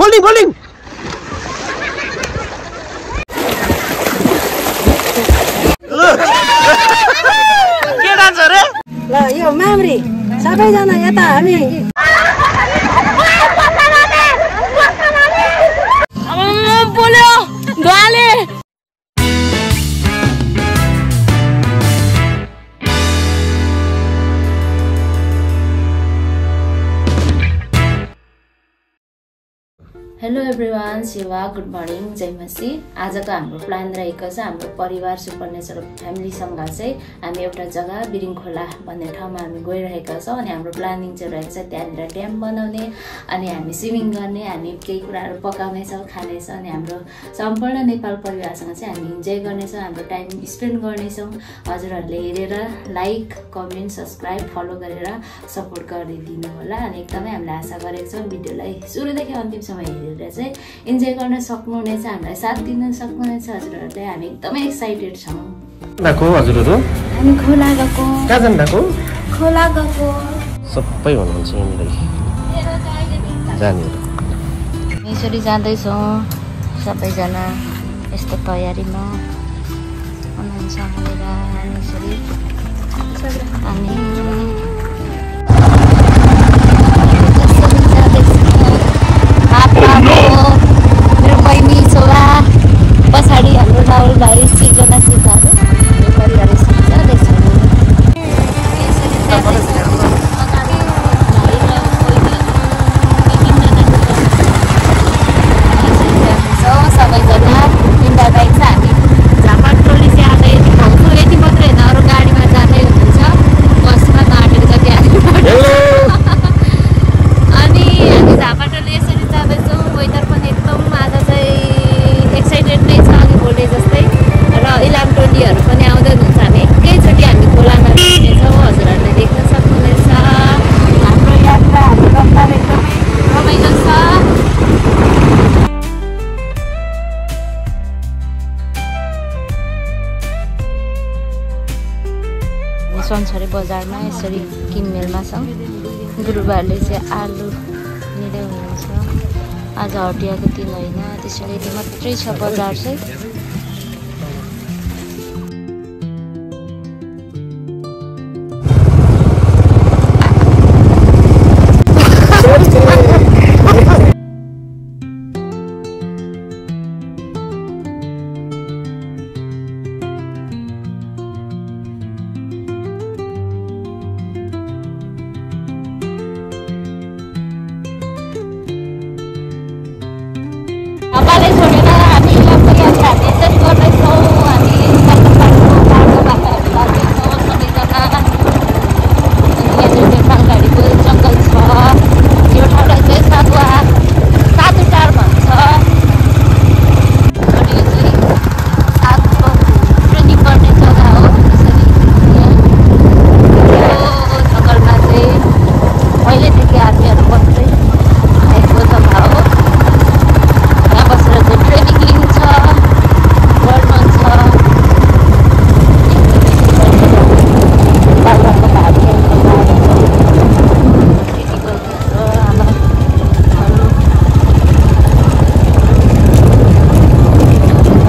Folding folding के dance रे ल यो मामरी सबैजना यता हामी बोल्यो गाले हेलो एभ्रिवान सेवा गुड मर्निङ जय मसी आजको हाम्रो प्लान रहेको छ हाम्रो परिवार सुपर नेचर फ्यामिलीसँग चाहिँ हामी एउटा जग्गा बिरिङ खोला भन्ने ठाउँमा हामी गइरहेका छौँ अनि हाम्रो प्लानिङ चाहिँ रहेको छ त्यहाँनिर ड्याम बनाउने अनि हामी स्विमिङ गर्ने हामी केही कुराहरू पकाउनेछौँ खानेछौँ अनि हाम्रो सम्पूर्ण नेपाल परिवारसँग चाहिँ हामी इन्जोय गर्नेछौँ हाम्रो टाइम स्पेन्ड गर्नेछौँ हजुरहरूले हेरेर लाइक कमेन्ट सब्सक्राइब फलो गरेर सपोर्ट गरिदिनु होला अनि एकदमै हामीले आशा गरेको छौँ भिडियोलाई सुरुदेखि अन्तिमसम्म हेरेर चाहिँ इन्जोय गर्न सक्नुहुनेछ हामीलाई साथ दिन सक्नुहुनेछ हजुरहरूले हामी एकदमै एक्साइटेड छौँ हजुरहरू हामी खोला गएको कहाँ जानु भएको खोला गएको सबै हुनुहुन्छ यहाँनिर जाने यसरी जाँदैछौँ सबैजना यस्तो तयारीमा हुनुहुन्छ भनेर हामी यसरी अनि मेरो बहिनी छोरा पछाडि हाम्रो राहुल भाइ सिर्जना सिर्जाहरू हाम्रो परिवार यसरी जाँदैछौँ सबैजना तिनवटा बाइक छ हामी झापा टोली चाहिँ आँदै भाउजू यति मात्रै होइन अरू गाडीमा जाँदै हुनुहुन्छ बसमा नआँटेर जति हामी अनि हामी झापा टोली यसरी जाँदैछौँ वेदर पनि एकदम आज चाहिँ एक्साइटेड नै छ अघि बोले जस्तै र इलाम टोलीहरू पनि आउँदै हुनुहुन्छ हामी एकैचोटि हामी खोलामा भेट्नेछौँ हजुरहरूले देख्न सक्नुहुनेछ हाम्रो यात्रा हाम्रो रफ्तार एकदमै रमाइलो छ सन्चरी बजारमा यसरी किनमेलमा छौँ गुरुबाहरूले चाहिँ आलु लिँदै हुनुहुन्छ आज हटियाको दिन होइन त्यसैले यति मात्रै छ बजार चाहिँ बाले छोडेर हामी लम्बो यात्रा त्यसरी गर्दैछौँ हामी बाटो बाटोहरू लाग्दैछौँ सबैजना अनि मालगाडीको जङ्गल छ यो ठाउँलाई चाहिँ सातुटार भन्छ अनि यो चाहिँ सातको ट्रेनिङ गर्ने जग्गा हो यसरी यो जङ्गलमा चाहिँ पहिल्यैदेखि आर्मीहरू बस्दै आएको जग्गा हो ट्रेनिङ लिन्छ वर्णन छ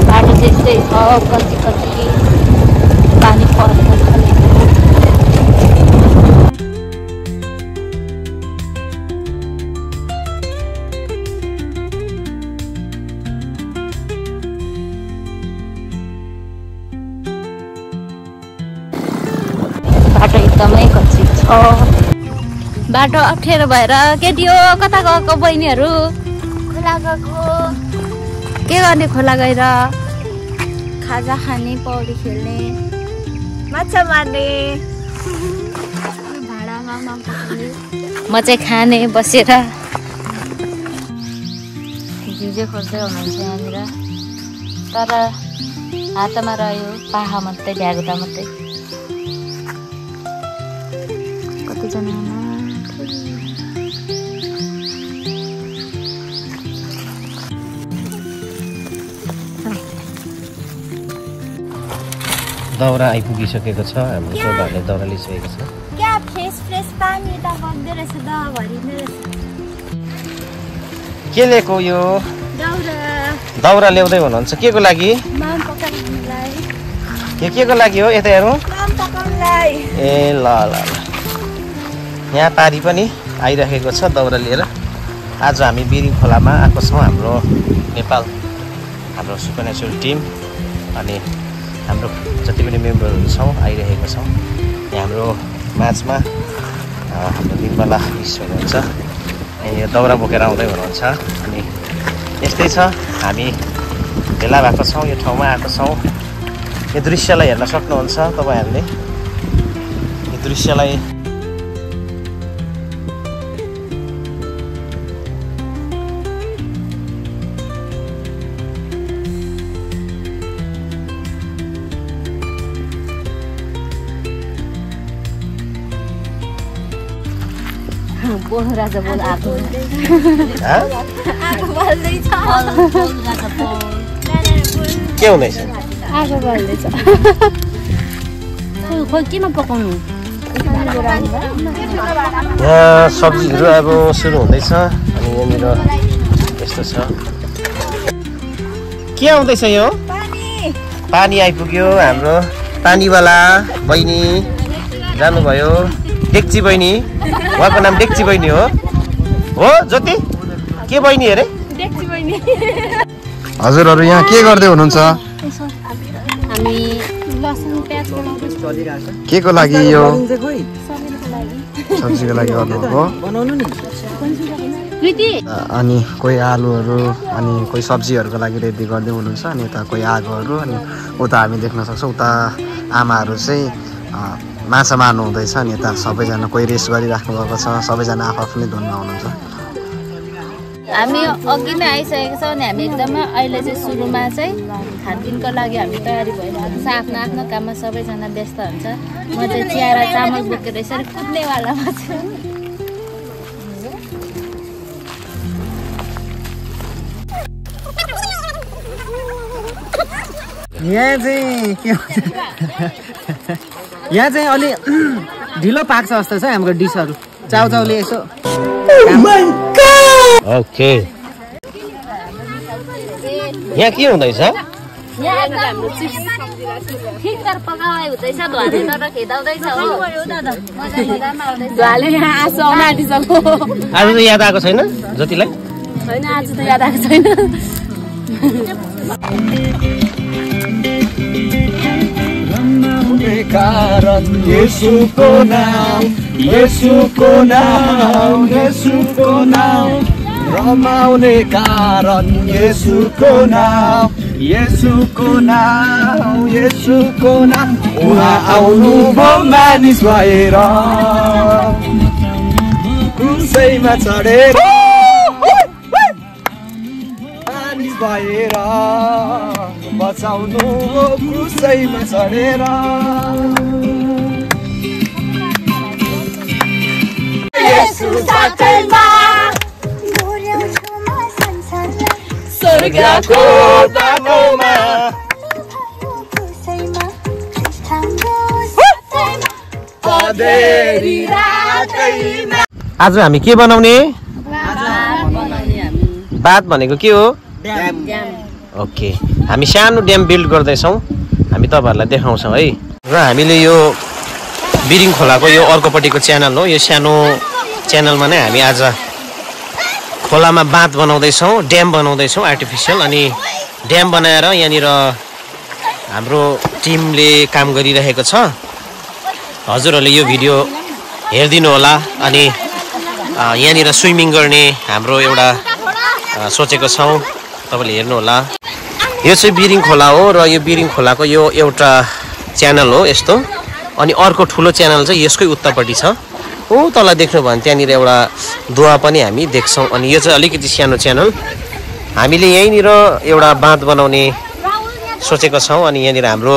बाटो त्यस्तै छ कति कति पानी पर्छ बाटो एकदमै कच्चित छ बाटो अप्ठ्यारो भएर केटी हो कता गएको बहिनीहरू खोला गएको के गर्ने खोला गएर खाजा खाने पौडी खेल्ने माछा मार्ने भाडामा म चाहिँ खाने बसेर भिजे खोज्दै हुनुहुन्छ यहाँनिर तर हातमा रह्यो पाहा मात्रै भ्यागुता मात्रै कतिजना दाउरा आइपुगिसकेको छ हाम्रो सोबाहरूले दाउरा लिइसकेको छ क्या फ्रेस पानी त बग्दै रहेछ द भरिँदै रहेछ के लिएको यो दाउरा ल्याउँदै हुनुहुन्छ के को लागि यो के को लागि हो यता हेरौँ ए ल ल यहाँ पारी पनि आइरहेको छ दाउरा लिएर आज हामी बिरिङ खोलामा आएको छौँ हाम्रो नेपाल हाम्रो सुपरनेचुरल टिम अनि हाम्रो जति पनि मेम्बरहरू छौँ आइरहेको छौँ यहाँ हाम्रो माझमा हाम्रो निर्मला मिस हुनुहुन्छ यो दाउरा बोकेर आउँदै हुनुहुन्छ अनि यस्तै छ हामी भेला भएको छौँ यो ठाउँमा आएको छौँ यो दृश्यलाई हेर्न सक्नुहुन्छ तपाईँहरूले यो दृश्यलाई बोल राजा बोल आगो के हुँदैछ आगो बल्दैछ खोइ किन पकाउनु यहाँ सब्जीहरू अब सुरु हुँदैछ अनि यहाँनिर यस्तो छ के आउँदैछ यो पानी आइपुग्यो हाम्रो पानीवाला बहिनी जानुभयो डेक्ची बहिनी उहाँको नाम डेक्ची बहिनी हो ज्योति के बहिनी अरे डेक्ची बहिनी हजुरहरू यहाँ के गर्दै हुनुहुन्छ हामी लसुन प्याज बनाउँदैछौँ के को लागि यो सब्जीको लागि गर्नुभएको अनि कोही आलुहरू अनि कोही सब्जीहरूको लागि रेडी गर्दै हुनुहुन्छ अनि यता कोही आगोहरू अनि उता हामी देख्न सक्छौँ उता आमाहरू चाहिँ माछा मार्नु हुँदैछ अनि यता सबैजना कोही रेस्ट गरिराख्नु भएको छ सबैजना आफ्नै धुनमा हुनुहुन्छ हामी अघि नै आइसकेको छौँ अनि हामी एकदमै अहिले चाहिँ सुरुमा चाहिँ खानपिनको लागि हामी तयारी भइरहेको छ आफ्नो आफ्नो काममा सबैजना व्यस्त हुन्छ म चाहिँ चिया र चामल बोकेर यसरी कुद्नेवालामा छु यहाँ चाहिँ के यहाँ चाहिँ अलि ढिलो पाक्छ जस्तो छ हाम्रो डिसहरू चाउचाउले यसो ओके यहाँ के हुँदैछ आज त याद आएको छैन जतिलाई आज त याद आएको छैन कारण येशूको नाम येशूको नाम येशूको नाम रमाउने कारण येशूको नाम येशूको नाम येशूको नाम उहाँ आउनुभयो मानिस भएर क्रुसैमा चढेर मानिस भएर बचाउनु क्रुसैमा चढेर येशू साथैमा स्वर्गको बाटोमा अँधेरी रातैमा आज हामी के बनाउने बात भनेको के हो ओके हामी सानो ड्याम बिल्ड गर्दैछौँ हामी तपाईँहरूलाई देखाउँछौँ है र हामीले यो बिरिङ खोलाको यो अर्कोपट्टिको च्यानल हो यो सानो च्यानलमा नै हामी आज खोलामा बाँध बनाउँदैछौँ ड्याम बनाउँदैछौँ आर्टिफिसियल अनि ड्याम बनाएर यहाँनिर हाम्रो टिमले काम गरिरहेको छ हजुरहरूले यो भिडियो हेरिदिनु होला अनि यहाँनिर स्विमिङ गर्ने हाम्रो एउटा सोचेको छौँ तपाईँले हेर्नु होला यो चाहिँ बिरिङ खोला हो र यो बिरिङ खोलाको यो एउटा च्यानल हो यस्तो अनि अर्को ठुलो च्यानल चाहिँ यसकै उत्तरपट्टि छ हो तल देख्नु भयो भने त्यहाँनिर एउटा दुवा पनि हामी देख्छौँ अनि यो चाहिँ अलिकति सानो च्यानल हामीले यहीँनिर एउटा बाँध बनाउने सोचेको छौँ अनि यहाँनिर हाम्रो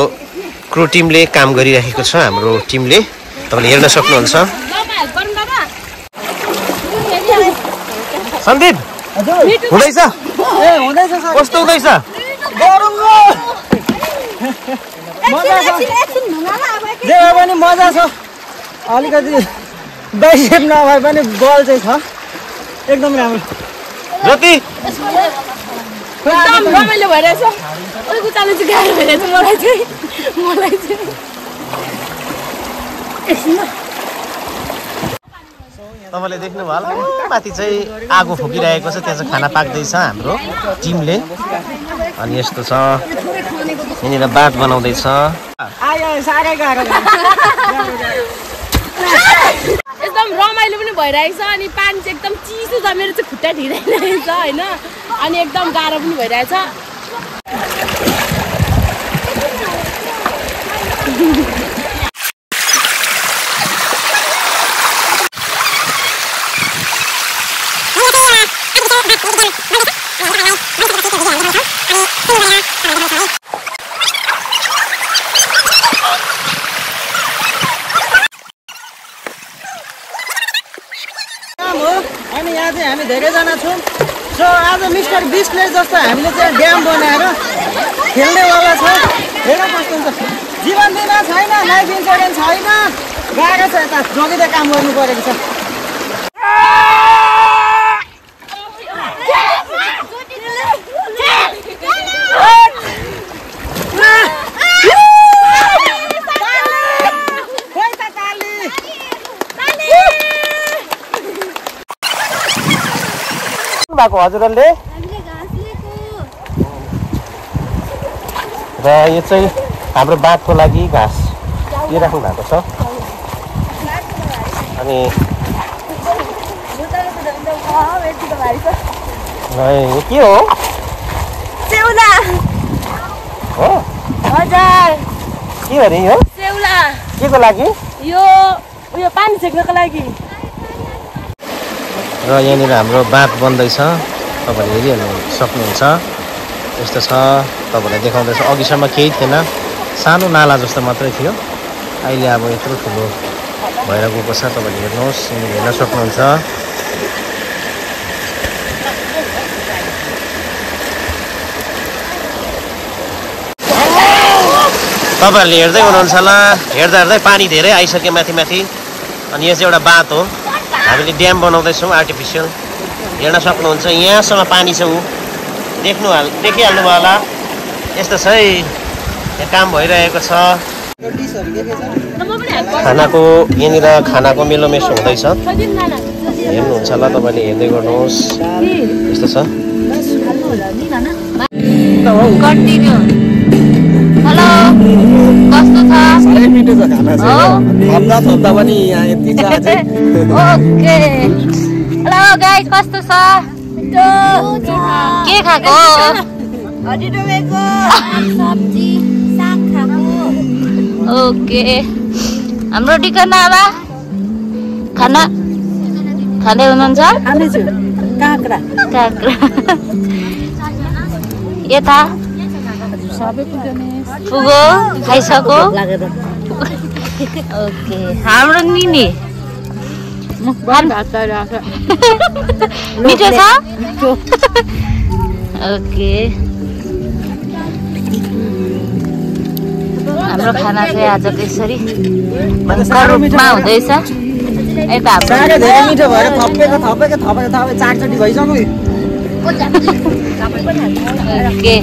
क्रू टिमले काम गरिरहेको छ हाम्रो टिमले तपाईँले हेर्न सक्नुहुन्छ सन्दीप हुँदैछ कस्तो हुँदैछ जे भए पनि मजा छ अलिकति बाइसेप नभए पनि बल चाहिँ छ एकदम राम्रो ज्योति एकदम रमाइलो भइरहेछ अलिक उचाल्नु चाहिँ गाह्रो भइरहेछ मलाई चाहिँ तपाईँले देख्नुभयो होला माथि चाहिँ आगो फुकिरहेको छ त्यहाँ चाहिँ खाना पाक्दैछ हाम्रो टिमले अनि यस्तो छ यहाँनिर बात बनाउँदैछ एकदम रमाइलो पनि भइरहेको छ अनि पानी चाहिँ एकदम चिसो छ मेरो चाहिँ खुट्टा ढिलाइरहेछ होइन अनि एकदम गाह्रो पनि भइरहेछ अनि यहाँ चाहिँ हामी धेरैजना छौँ सो आज मिस्टर बिस्टले जस्तो हामीले चाहिँ ड्याम बनाएर खेल्नेवाला छ हेर कस्तो हुन्छ जीवन बिमा छैन लाइफ इन्सुरेन्स छैन गएको छ यता जगिँदै काम गर्नु परेको छ भएको हजुरहरूले र यो चाहिँ हाम्रो बाघको लागि घाँस दिइराख्नु भएको छ अनि यो के हो सेउला हो हजुर के अरे यो सेउला के को लागि यो उयो पानी छेक्नको लागि र यहाँनिर हाम्रो बाँध बन्दैछ तपाईँले हेरिहाल्नु सक्नुहुन्छ यस्तो छ तपाईँलाई देखाउँदैछ अघिसम्म केही थिएन सानो नाला जस्तो मात्रै थियो अहिले अब यत्रो ठुलो भएर गएको छ तपाईँले हेर्नुहोस् यहाँनिर हेर्न सक्नुहुन्छ तपाईँहरूले हेर्दै हुनुहुन्छ होला हेर्दा हेर्दै पानी धेरै आइसक्यो माथि माथि अनि यो चाहिँ एउटा बाँध हो हामीले ड्याम बनाउँदैछौँ आर्टिफिसियल हेर्न सक्नुहुन्छ यहाँसम्म पानी छ ऊ देखिहाल्नु भयो होला यस्तो छ है यहाँ काम भइरहेको छ खानाको यहाँनिर खानाको मेलोमेस हुँदैछ हेर्नुहुन्छ होला तपाईँले हेर्दै गर्नुहोस् यस्तो छ हेलो कस्तो छ साह्रै मिठो छ खाना चाहिँ थप्दा पनि यहाँ यति छ अझै ओके हेलो गाइस कस्तो छ के खाको सब्जी साग खाएको ओके हाम्रो ठिकाना आमा खाना खाँदै हुनुहुन्छ काँक्रा काँक्रा यता पुगो खाइसक्यो ओके हाम्रो निनी मिठो छ ओके हाम्रो खाना चाहिँ आजको यसरी भयङ्कर रूपमा हुँदैछ यता साह्रै धेरै मिठो भएर थपेको चारचोटि भइसक्यो ओके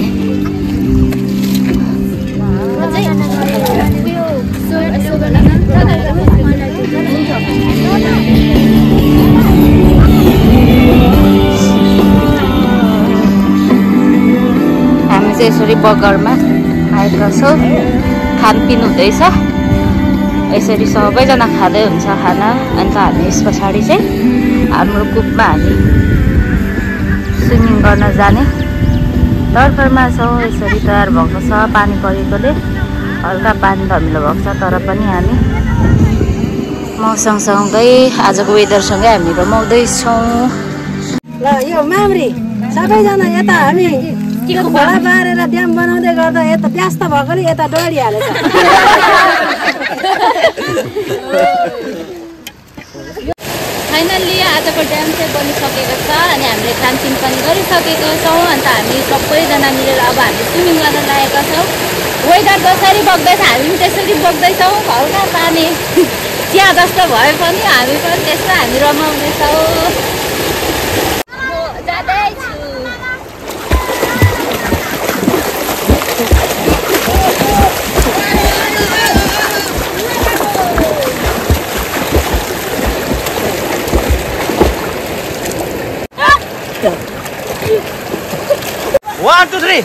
हामी चाहिँ यसरी बगरमा आएका छौँ खानपिन हुँदैछ यसरी सबैजना खाँदै हुन्छ खाना अन्त हामी यस पछाडि चाहिँ हाम्रो कुपमा हामी स्विमिङ गर्न जाने तर्फरमा छौँ यसरी तयार भएको छ पानी परेकोले हल्का पानी धमिलो भएको छ तर पनि हामी मौसमसँगै आजको वेदरसँगै हामी रमाउँदैछौँ ल यो माम्री सबैजना यता हामी खोला बारेर ड्याम बनाउँदै गर्दा यता व्यस्त भएकोले यता डढिहालेछ फाइनल्ली आजको ड्याम चाहिँ बनिसकेको छ अनि हामीले खानपिन पनि गरिसकेका छौँ अन्त हामी सबैजना मिलेर अब हामी स्विमिङ गर्न लागेका छौँ वेदर जसरी बग्दैछ हामी पनि त्यसरी बग्दैछौँ हल्का पानी चिया जस्तो भए पनि हामी पनि त्यसमा हामी रमाउँदैछौँ 1 2 3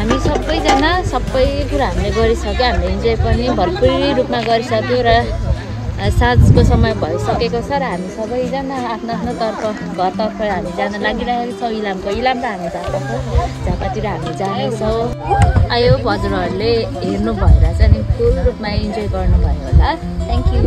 हामी सबैजना सबै कुरा हामीले गरिसक्यो हामीले इन्जोय पनि भरपुरी रूपमा गरिसक्यो र साँझको समय भइसकेको छ र हामी सबैजना आफ्नो आफ्नो घरतर्फ हामी जान लागिरहेको छौँ। इलाम र हामी झापातिर हामी जानेछौँ। आयो हजुरहरूले हेर्नु भएर चाहिँ फुल रूपमा इन्जोय गर्नुभयो होला। Thank you.